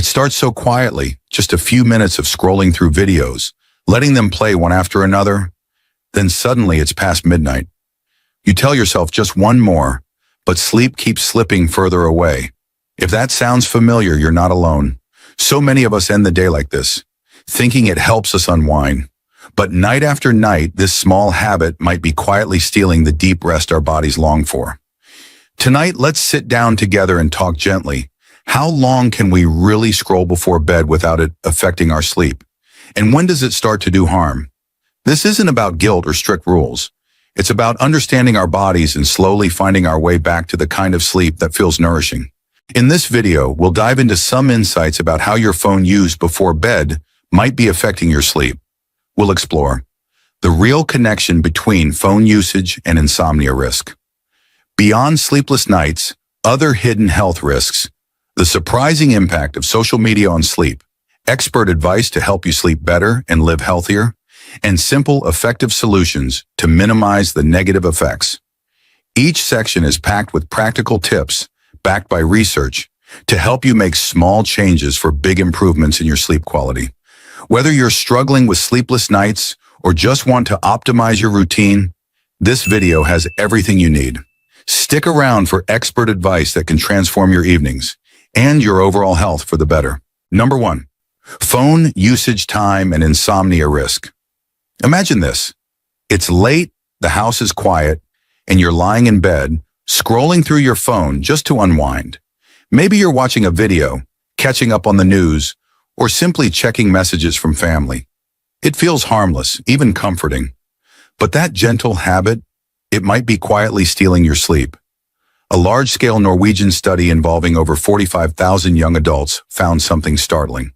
It starts so quietly, just a few minutes of scrolling through videos, letting them play one after another. Then suddenly it's past midnight. You tell yourself just one more, but sleep keeps slipping further away. If that sounds familiar, you're not alone. So many of us end the day like this, thinking it helps us unwind. But night after night, this small habit might be quietly stealing the deep rest our bodies long for. Tonight, let's sit down together and talk gently. How long can we really scroll before bed without it affecting our sleep? And when does it start to do harm? This isn't about guilt or strict rules. It's about understanding our bodies and slowly finding our way back to the kind of sleep that feels nourishing. In this video, we'll dive into some insights about how your phone use before bed might be affecting your sleep. We'll explore the real connection between phone usage and insomnia risk. Beyond sleepless nights, other hidden health risks, the surprising impact of social media on sleep, expert advice to help you sleep better and live healthier, and simple, effective solutions to minimize the negative effects. Each section is packed with practical tips, backed by research, to help you make small changes for big improvements in your sleep quality. Whether you're struggling with sleepless nights or just want to optimize your routine, this video has everything you need. Stick around for expert advice that can transform your evenings and your overall health for the better. Number 1. Phone usage time and insomnia risk. Imagine this. It's late, the house is quiet, and you're lying in bed, scrolling through your phone just to unwind. Maybe you're watching a video, catching up on the news, or simply checking messages from family. It feels harmless, even comforting. But that gentle habit, it might be quietly stealing your sleep. A large-scale Norwegian study involving over 45,000 young adults found something startling.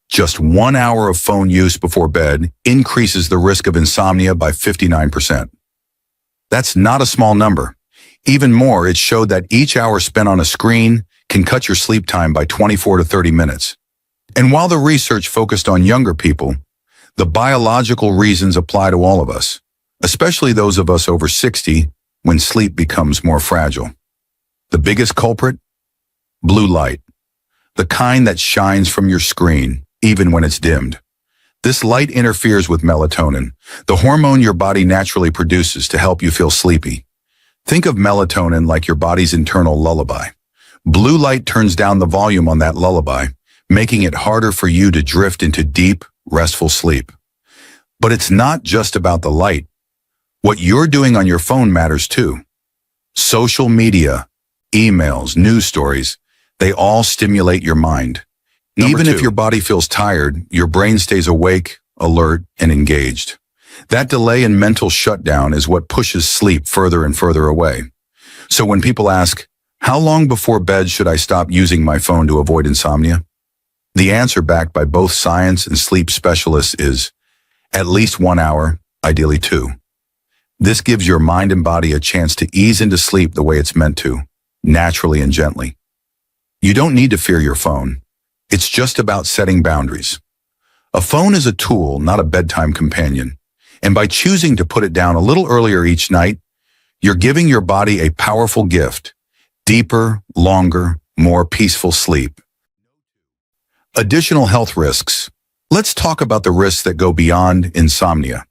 Just 1 hour of phone use before bed increases the risk of insomnia by 59%. That's not a small number. Even more, it showed that each hour spent on a screen can cut your sleep time by 24 to 30 minutes. And while the research focused on younger people, the biological reasons apply to all of us, especially those of us over 60 when sleep becomes more fragile. The biggest culprit? Blue light. The kind that shines from your screen, even when it's dimmed. This light interferes with melatonin, the hormone your body naturally produces to help you feel sleepy. Think of melatonin like your body's internal lullaby. Blue light turns down the volume on that lullaby, making it harder for you to drift into deep, restful sleep. But it's not just about the light. What you're doing on your phone matters too. Social media, emails, news stories, they all stimulate your mind. Even if your body feels tired, your brain stays awake, alert, and engaged. That delay in mental shutdown is what pushes sleep further and further away. So when people ask, how long before bed should I stop using my phone to avoid insomnia? The answer, backed by both science and sleep specialists, is at least 1 hour, ideally 2. This gives your mind and body a chance to ease into sleep the way it's meant to, naturally and gently. You don't need to fear your phone. It's just about setting boundaries. A phone is a tool, not a bedtime companion. And by choosing to put it down a little earlier each night, you're giving your body a powerful gift: deeper, longer, more peaceful sleep. Additional health risks. Let's talk about the risks that go beyond insomnia.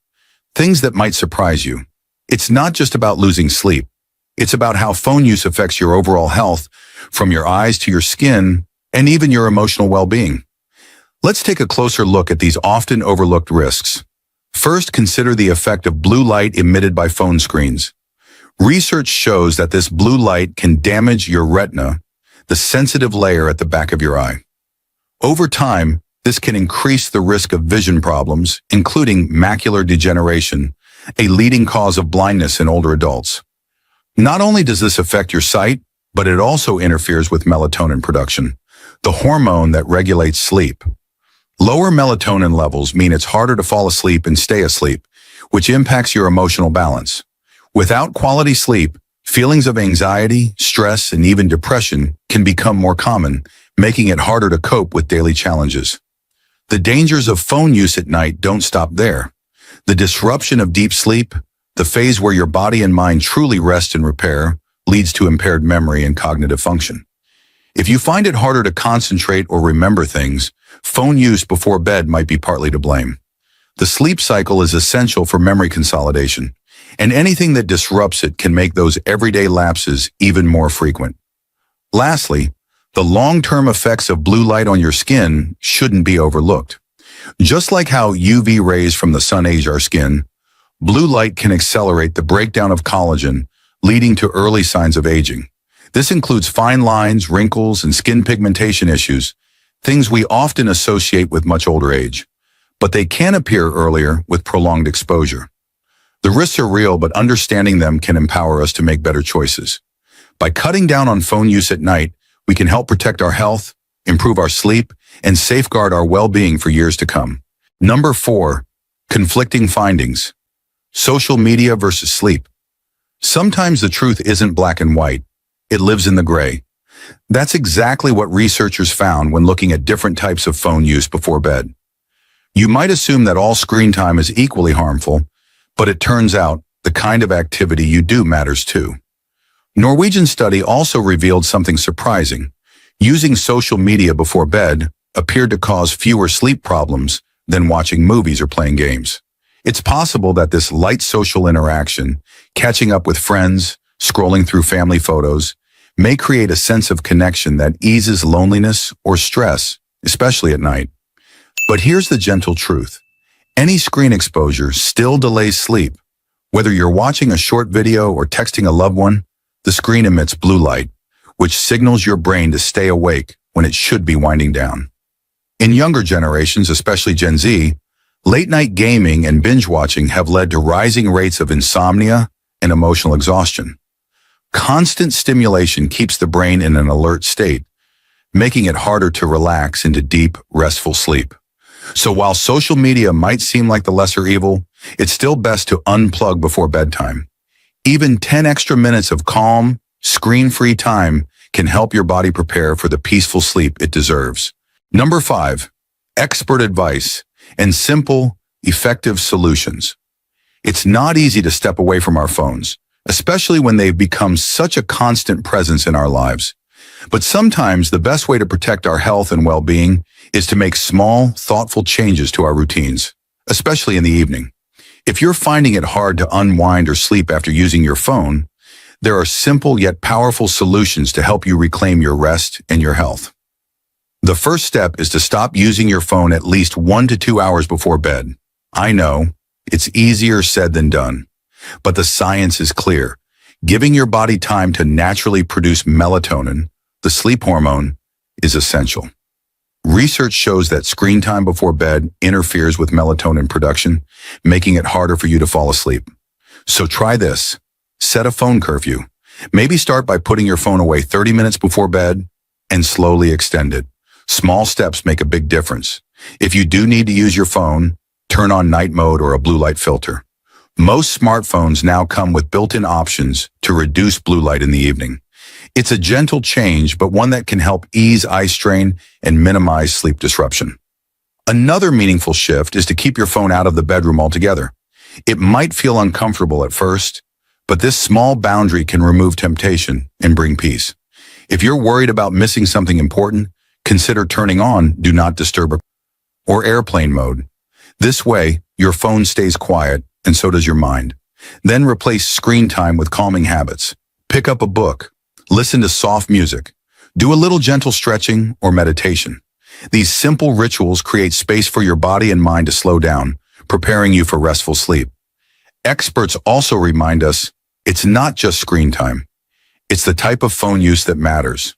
Things that might surprise you. It's not just about losing sleep. It's about how phone use affects your overall health, from your eyes to your skin, and even your emotional well-being. Let's take a closer look at these often overlooked risks. First, consider the effect of blue light emitted by phone screens. Research shows that this blue light can damage your retina, the sensitive layer at the back of your eye. Over time, this can increase the risk of vision problems, including macular degeneration, a leading cause of blindness in older adults. Not only does this affect your sight, but it also interferes with melatonin production, the hormone that regulates sleep. Lower melatonin levels mean it's harder to fall asleep and stay asleep, which impacts your emotional balance. Without quality sleep, feelings of anxiety, stress, and even depression can become more common, making it harder to cope with daily challenges. The dangers of phone use at night don't stop there. The disruption of deep sleep, the phase where your body and mind truly rest and repair, leads to impaired memory and cognitive function. If you find it harder to concentrate or remember things, phone use before bed might be partly to blame. The sleep cycle is essential for memory consolidation, and anything that disrupts it can make those everyday lapses even more frequent. Lastly, the long-term effects of blue light on your skin shouldn't be overlooked. Just like how UV rays from the sun age our skin, blue light can accelerate the breakdown of collagen, leading to early signs of aging. This includes fine lines, wrinkles, and skin pigmentation issues, things we often associate with much older age. But they can appear earlier with prolonged exposure. The risks are real, but understanding them can empower us to make better choices. By cutting down on phone use at night, we can help protect our health, improve our sleep, and safeguard our well-being for years to come. Number 4, conflicting findings. Social media versus sleep. Sometimes the truth isn't black and white. It lives in the gray. That's exactly what researchers found when looking at different types of phone use before bed. You might assume that all screen time is equally harmful, but it turns out the kind of activity you do matters too. Norwegian study also revealed something surprising. Using social media before bed appeared to cause fewer sleep problems than watching movies or playing games. It's possible that this light social interaction, catching up with friends, scrolling through family photos, may create a sense of connection that eases loneliness or stress, especially at night. But here's the gentle truth. Any screen exposure still delays sleep. Whether you're watching a short video or texting a loved one, the screen emits blue light, which signals your brain to stay awake when it should be winding down. In younger generations, especially Gen Z, late-night gaming and binge-watching have led to rising rates of insomnia and emotional exhaustion. Constant stimulation keeps the brain in an alert state, making it harder to relax into deep, restful sleep. So while social media might seem like the lesser evil, it's still best to unplug before bedtime. Even 10 extra minutes of calm, screen-free time can help your body prepare for the peaceful sleep it deserves. Number 5, expert advice and simple, effective solutions. It's not easy to step away from our phones, especially when they've become such a constant presence in our lives. But sometimes the best way to protect our health and well-being is to make small, thoughtful changes to our routines, especially in the evening. If you're finding it hard to unwind or sleep after using your phone, there are simple yet powerful solutions to help you reclaim your rest and your health. The first step is to stop using your phone at least 1 to 2 hours before bed. I know, it's easier said than done, but the science is clear. Giving your body time to naturally produce melatonin, the sleep hormone, is essential. Research shows that screen time before bed interferes with melatonin production, making it harder for you to fall asleep. So try this. Set a phone curfew. Maybe start by putting your phone away 30 minutes before bed and slowly extend it. Small steps make a big difference. If you do need to use your phone, turn on night mode or a blue light filter. Most smartphones now come with built-in options to reduce blue light in the evening. It's a gentle change, but one that can help ease eye strain and minimize sleep disruption. Another meaningful shift is to keep your phone out of the bedroom altogether. It might feel uncomfortable at first, but this small boundary can remove temptation and bring peace. If you're worried about missing something important, consider turning on Do Not Disturb or airplane mode. This way, your phone stays quiet, and so does your mind. Then replace screen time with calming habits. Pick up a book. Listen to soft music. Do a little gentle stretching or meditation. These simple rituals create space for your body and mind to slow down, preparing you for restful sleep. Experts also remind us it's not just screen time. It's the type of phone use that matters.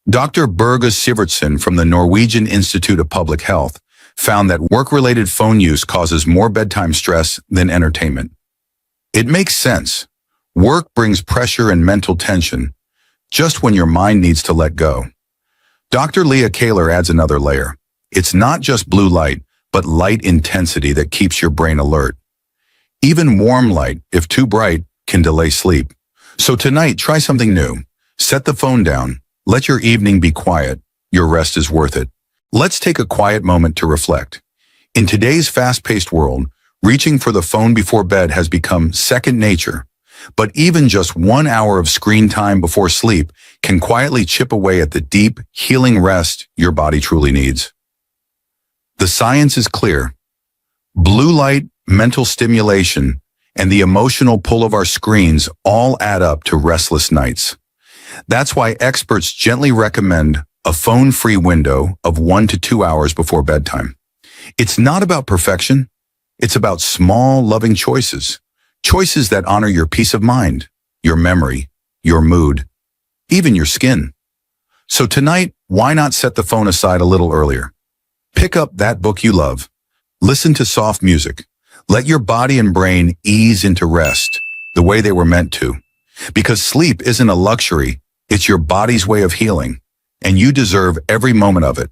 Dr. Børge Sivertsen from the Norwegian Institute of Public Health found that work-related phone use causes more bedtime stress than entertainment. It makes sense. Work brings pressure and mental tension just when your mind needs to let go. Dr. Leah Kaler adds another layer. It's not just blue light, but light intensity that keeps your brain alert. Even warm light, if too bright, can delay sleep. So tonight, try something new. Set the phone down. Let your evening be quiet. Your rest is worth it. Let's take a quiet moment to reflect. In today's fast-paced world, reaching for the phone before bed has become second nature. But even just 1 hour of screen time before sleep can quietly chip away at the deep, healing rest your body truly needs. The science is clear. Blue light, mental stimulation, and the emotional pull of our screens all add up to restless nights. That's why experts gently recommend a phone-free window of 1 to 2 hours before bedtime. It's not about perfection. It's about small, loving choices. Choices that honor your peace of mind, your memory, your mood, even your skin. So tonight, why not set the phone aside a little earlier? Pick up that book you love. Listen to soft music. Let your body and brain ease into rest the way they were meant to. Because sleep isn't a luxury, it's your body's way of healing, and you deserve every moment of it.